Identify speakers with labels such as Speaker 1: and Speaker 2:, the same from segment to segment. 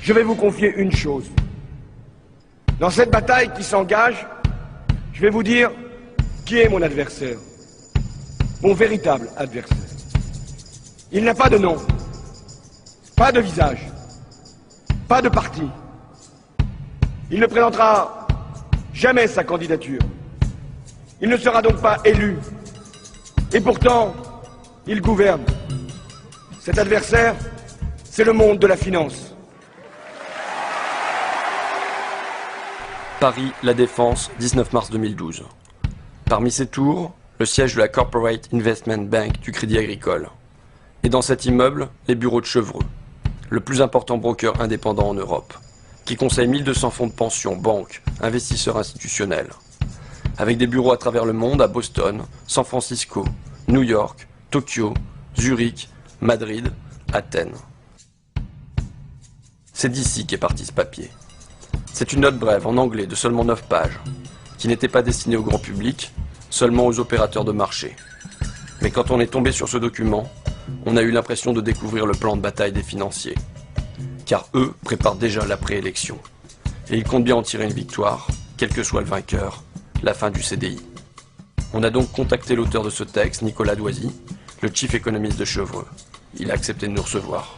Speaker 1: je vais vous confier une chose. Dans cette bataille qui s'engage, je vais vous dire qui est mon adversaire, mon véritable adversaire. Il n'a pas de nom, pas de visage, pas de parti. Il ne présentera jamais sa candidature. Il ne sera donc pas élu. Et pourtant, il gouverne. Cet adversaire, c'est le monde de la finance.
Speaker 2: Paris, La Défense, 19 mars 2012. Parmi ces tours, le siège de la Corporate Investment Bank du Crédit Agricole. Et dans cet immeuble, les bureaux de Chevreux, le plus important broker indépendant en Europe, qui conseille 1200 fonds de pension, banques, investisseurs institutionnels. Avec des bureaux à travers le monde, à Boston, San Francisco, New York, Tokyo, Zurich, Madrid, Athènes. C'est d'ici qu'est parti ce papier. C'est une note brève en anglais de seulement 9 pages, qui n'était pas destinée au grand public, seulement aux opérateurs de marché. Mais quand on est tombé sur ce document, on a eu l'impression de découvrir le plan de bataille des financiers. Car eux préparent déjà la préélection. Et ils comptent bien en tirer une victoire, quel que soit le vainqueur, la fin du CDI. On a donc contacté l'auteur de ce texte, Nicolas Doisy, le chief économiste de Chevreux. Il a accepté de nous recevoir.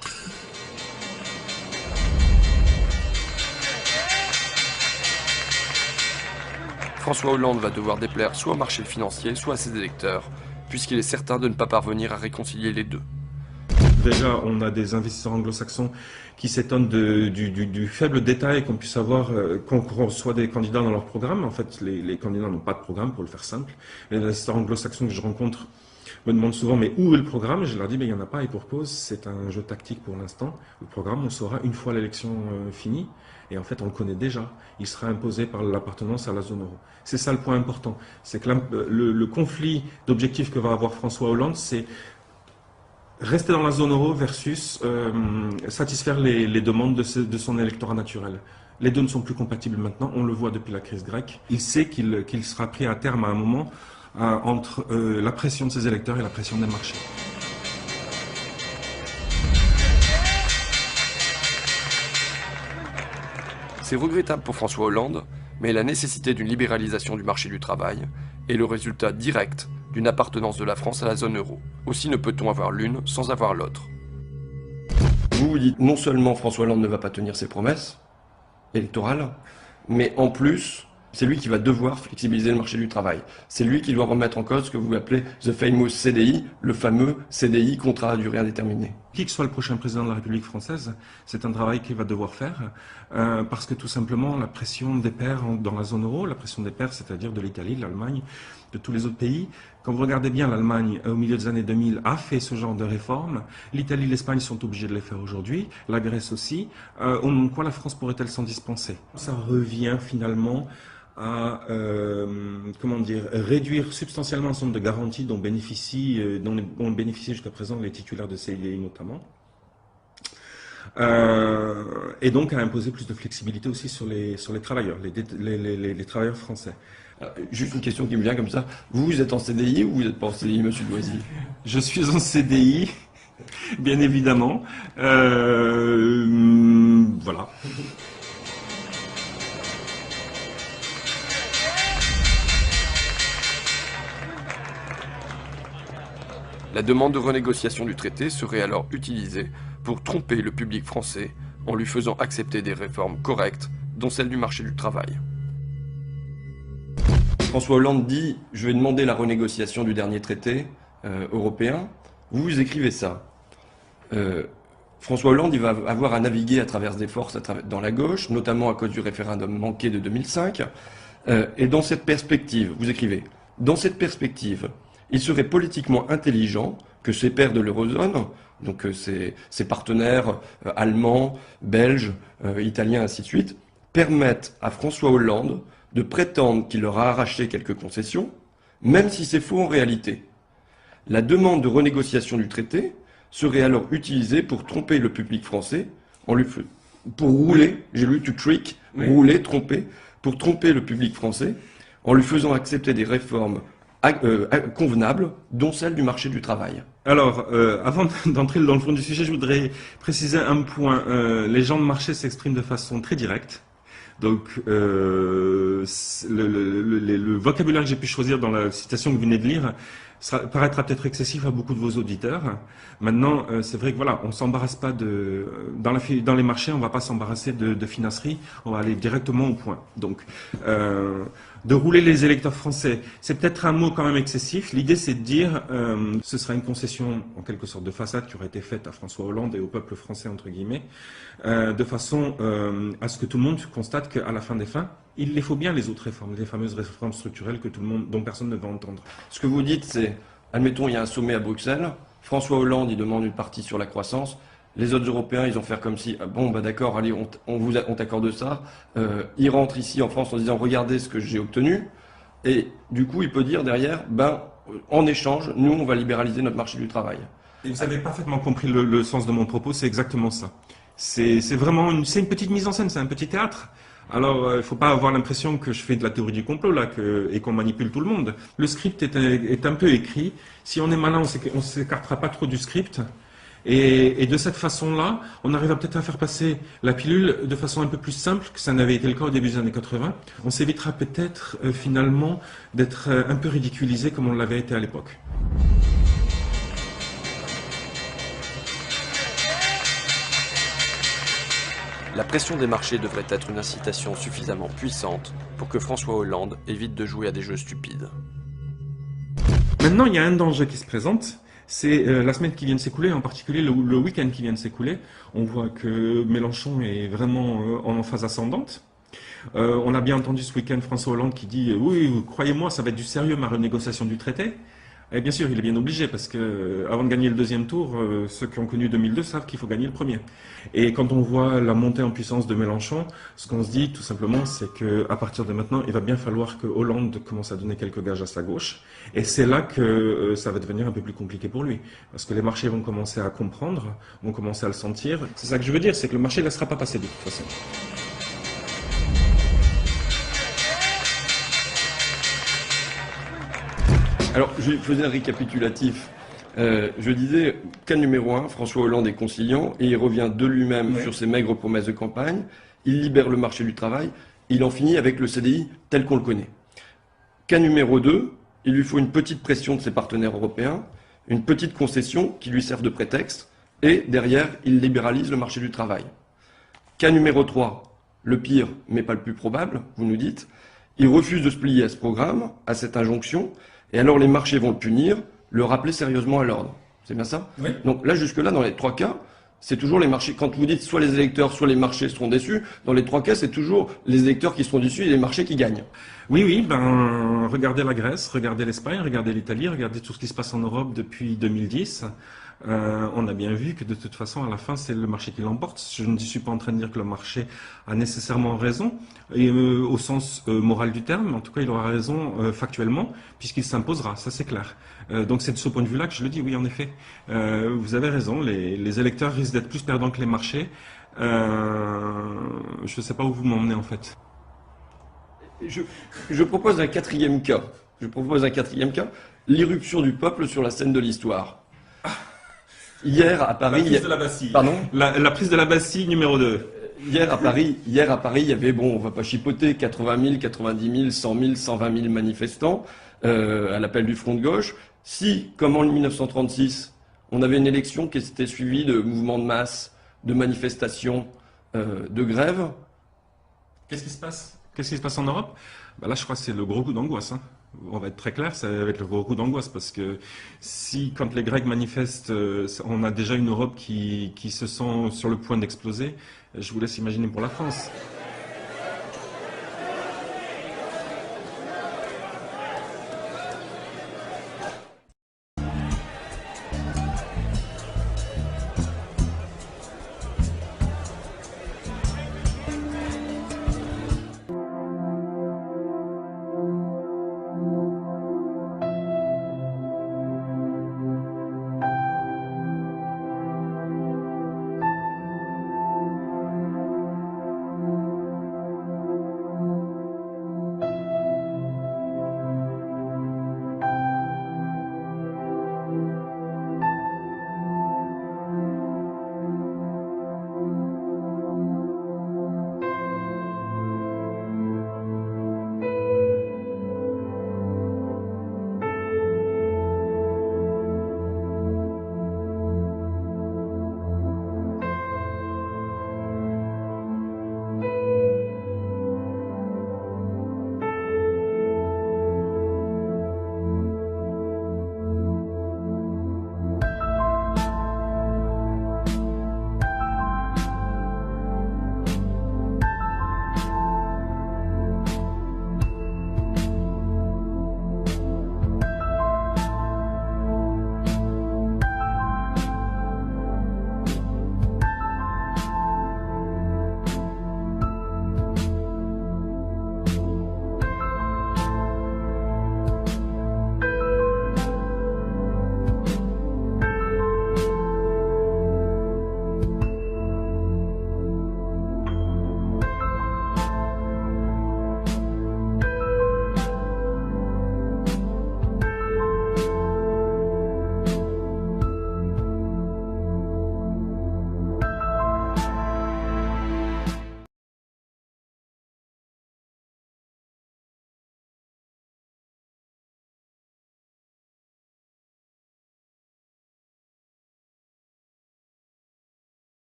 Speaker 2: François Hollande va devoir déplaire soit au marché financier, soit à ses électeurs, puisqu'il est certain de ne pas parvenir à réconcilier les deux.
Speaker 3: Déjà, on a des investisseurs anglo-saxons qui s'étonnent du faible détail qu'on puisse avoir quand on reçoit des candidats dans leur programme. En fait, les candidats n'ont pas de programme, pour le faire simple. Les investisseurs anglo-saxons que je rencontre me demandent souvent, mais où est le programme? Je leur dis, mais il n'y en a pas, et pour cause, c'est un jeu tactique pour l'instant. Le programme, on saura une fois l'élection finie, et en fait, on le connaît déjà. Il sera imposé par l'appartenance à la zone euro. C'est ça le point important. C'est que le conflit d'objectifs que va avoir François Hollande, c'est rester dans la zone euro versus satisfaire les demandes de son électorat naturel. Les deux ne sont plus compatibles maintenant, on le voit depuis la crise grecque. Il sait qu'il sera pris à terme à un moment entre la pression de ses électeurs et la pression des marchés.
Speaker 2: C'est regrettable pour François Hollande, mais la nécessité d'une libéralisation du marché du travail est le résultat direct d'une appartenance de la France à la zone euro. Aussi ne peut-on avoir l'une sans avoir l'autre. Vous vous dites non seulement François Hollande ne va pas tenir ses promesses électorales, mais en plus, c'est lui qui va devoir flexibiliser le marché du travail. C'est lui qui doit remettre en cause ce que vous appelez the famous CDI, le fameux CDI, contrat à durée indéterminée.
Speaker 3: Qui que soit le prochain président de la République française, c'est un travail qu'il va devoir faire, parce que tout simplement la pression des pairs dans la zone euro, la pression des pairs, c'est-à-dire de l'Italie, de l'Allemagne, de tous les autres pays. Quand vous regardez bien, l'Allemagne, au milieu des années 2000, a fait ce genre de réformes. L'Italie et l'Espagne sont obligés de les faire aujourd'hui, la Grèce aussi. Au nom de quoi la France pourrait-elle s'en dispenser? Ça revient finalement à réduire substantiellement un certain nombre de garanties dont ont bénéficié jusqu'à présent les titulaires de CDI notamment. Et donc à imposer plus de flexibilité aussi sur les travailleurs, les travailleurs français.
Speaker 2: Alors, juste une question qui me vient comme ça. Vous êtes en CDI ou vous n'êtes pas en CDI, monsieur Doisy?
Speaker 3: Je suis en CDI, bien évidemment. Voilà.
Speaker 2: La demande de renégociation du traité serait alors utilisée pour tromper le public français en lui faisant accepter des réformes correctes, dont celle du marché du travail. François Hollande dit « Je vais demander la renégociation du dernier traité européen ». Vous écrivez ça. François Hollande il va avoir à naviguer à travers des forces dans la gauche, notamment à cause du référendum manqué de 2005. Et dans cette perspective, vous écrivez « Dans cette perspective, il serait politiquement intelligent que ses pairs de l'eurozone, donc ses partenaires allemands, belges, italiens, ainsi de suite, permettent à François Hollande de prétendre qu'il leur a arraché quelques concessions, même si c'est faux en réalité. La demande de renégociation du traité serait alors utilisée pour tromper le public français, pour rouler, j'ai lu to trick, rouler, tromper, pour tromper le public français, en lui faisant accepter des réformes convenables, dont celle du marché du travail.
Speaker 3: Alors, avant d'entrer dans le fond du sujet, je voudrais préciser un point. Les gens de marché s'expriment de façon très directe. Donc, le vocabulaire que j'ai pu choisir dans la citation que vous venez de lire paraîtra peut-être excessif à beaucoup de vos auditeurs. Maintenant, c'est vrai que voilà, on s'embarrasse pas dans les marchés, on va pas s'embarrasser de finasserie, on va aller directement au point. Donc, de rouler les électeurs français, c'est peut-être un mot quand même excessif. L'idée, c'est de dire, ce sera une concession en quelque sorte de façade qui aurait été faite à François Hollande et au peuple français entre guillemets, de façon à ce que tout le monde constate qu'à la fin des fins, il les faut bien les autres réformes, les fameuses réformes structurelles que tout le monde, dont personne ne va entendre.
Speaker 2: Ce que vous dites, c'est, admettons, il y a un sommet à Bruxelles, François Hollande, il demande une partie sur la croissance, les autres Européens, ils vont faire comme si, ah bon, bah d'accord, allez, on t'accorde ça, ils rentrent ici en France en disant, regardez ce que j'ai obtenu, et du coup, il peut dire derrière, ben, en échange, nous, on va libéraliser notre marché du travail.
Speaker 3: Et vous avez parfaitement compris le sens de mon propos, c'est exactement ça. C'est vraiment c'est une petite mise en scène, c'est un petit théâtre. Alors, il ne faut pas avoir l'impression que je fais de la théorie du complot là, et qu'on manipule tout le monde. Le script est un peu écrit. Si on est malin, on ne s'écartera pas trop du script. Et de cette façon-là, on arrive peut-être à faire passer la pilule de façon un peu plus simple que ça n'avait été le cas au début des années 80. On s'évitera peut-être finalement d'être un peu ridiculisé comme on l'avait été à l'époque.
Speaker 4: La pression des marchés devrait être une incitation suffisamment puissante pour que François Hollande évite de jouer à des jeux stupides.
Speaker 3: Maintenant, il y a un danger qui se présente. C'est la semaine qui vient de s'écouler, en particulier le week-end qui vient de s'écouler. On voit que Mélenchon est vraiment en phase ascendante. On a bien entendu ce week-end François Hollande qui dit oui, croyez-moi, ça va être du sérieux ma renégociation du traité. Et bien sûr, il est bien obligé parce que avant de gagner le deuxième tour, ceux qui ont connu 2002 savent qu'il faut gagner le premier. Et quand on voit la montée en puissance de Mélenchon, ce qu'on se dit tout simplement, c'est que à partir de maintenant, il va bien falloir que Hollande commence à donner quelques gages à sa gauche. Et c'est là que ça va devenir un peu plus compliqué pour lui, parce que les marchés vont commencer à comprendre, vont commencer à le sentir. C'est ça que je veux dire, c'est que le marché ne laissera pas passer de toute façon.
Speaker 2: Alors, je faisais un récapitulatif. Je disais, cas numéro 1, François Hollande est conciliant et il revient de lui-même sur ses maigres promesses de campagne. Il libère le marché du travail. Il en finit avec le CDI tel qu'on le connaît. Cas numéro 2, il lui faut une petite pression de ses partenaires européens, une petite concession qui lui serve de prétexte, et derrière, il libéralise le marché du travail. Cas numéro 3, le pire, mais pas le plus probable, vous nous dites, il refuse de se plier à ce programme, à cette injonction, et alors les marchés vont le punir, le rappeler sérieusement à l'ordre. C'est bien ça?
Speaker 3: Oui.
Speaker 2: Donc là, jusque-là, dans les trois cas, c'est toujours les marchés. Quand vous dites soit les électeurs, soit les marchés seront déçus, dans les trois cas, c'est toujours les électeurs qui seront déçus et les marchés qui gagnent.
Speaker 3: Oui, ben, regardez la Grèce, regardez l'Espagne, regardez l'Italie, regardez tout ce qui se passe en Europe depuis 2010. On a bien vu que de toute façon, à la fin, c'est le marché qui l'emporte. Je ne suis pas en train de dire que le marché a nécessairement raison, et, au sens moral du terme. En tout cas, il aura raison factuellement, puisqu'il s'imposera, ça c'est clair. Donc c'est de ce point de vue-là que je le dis, oui, en effet. Vous avez raison, les électeurs risquent d'être plus perdants que les marchés. Je ne sais pas où vous m'emmenez en fait.
Speaker 2: Je propose un quatrième cas. L'irruption du peuple sur la scène de l'histoire. Hier à Paris.
Speaker 3: La prise de la Bastille.
Speaker 2: Pardon?
Speaker 3: La prise de la Bastille numéro 2.
Speaker 2: Hier à Paris, il y avait, bon, on va pas chipoter, 80 000, 90 000, 100 000, 120 000 manifestants à l'appel du front de gauche. Si, comme en 1936, on avait une élection qui s'était suivie de mouvements de masse, de manifestations, de grèves.
Speaker 3: Qu'est-ce qui se passe? Qu'est-ce qui se passe en Europe? Là, je crois que c'est le gros coup d'angoisse. On va être très clair, ça va être le gros coup d'angoisse parce que si, quand les Grecs manifestent, on a déjà une Europe qui se sent sur le point d'exploser, je vous laisse imaginer pour la France.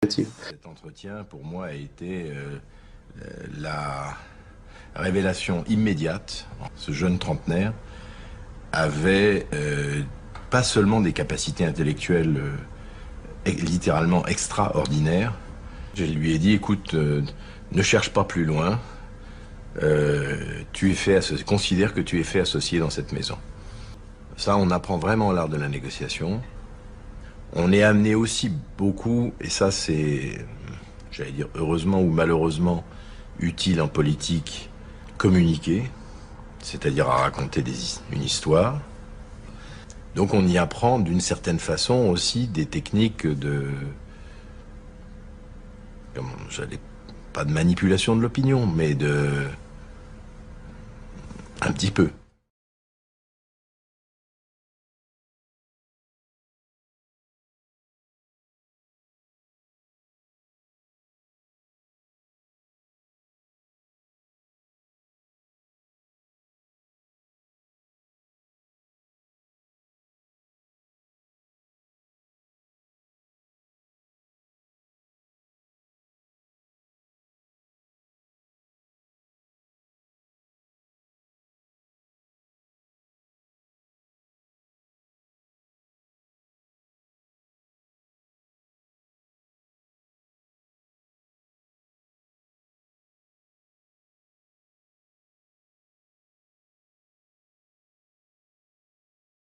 Speaker 5: Cet entretien, pour moi, a été la révélation immédiate. Ce jeune trentenaire avait pas seulement des capacités intellectuelles littéralement extraordinaires. Je lui ai dit, écoute, ne cherche pas plus loin, considère que tu es fait associé dans cette maison. Ça, on apprend vraiment l'art de la négociation. On est amené aussi beaucoup, et ça c'est, j'allais dire heureusement ou malheureusement, utile en politique, communiquer, c'est-à-dire à raconter une histoire. Donc on y apprend d'une certaine façon aussi des techniques pas de manipulation de l'opinion, mais un petit peu.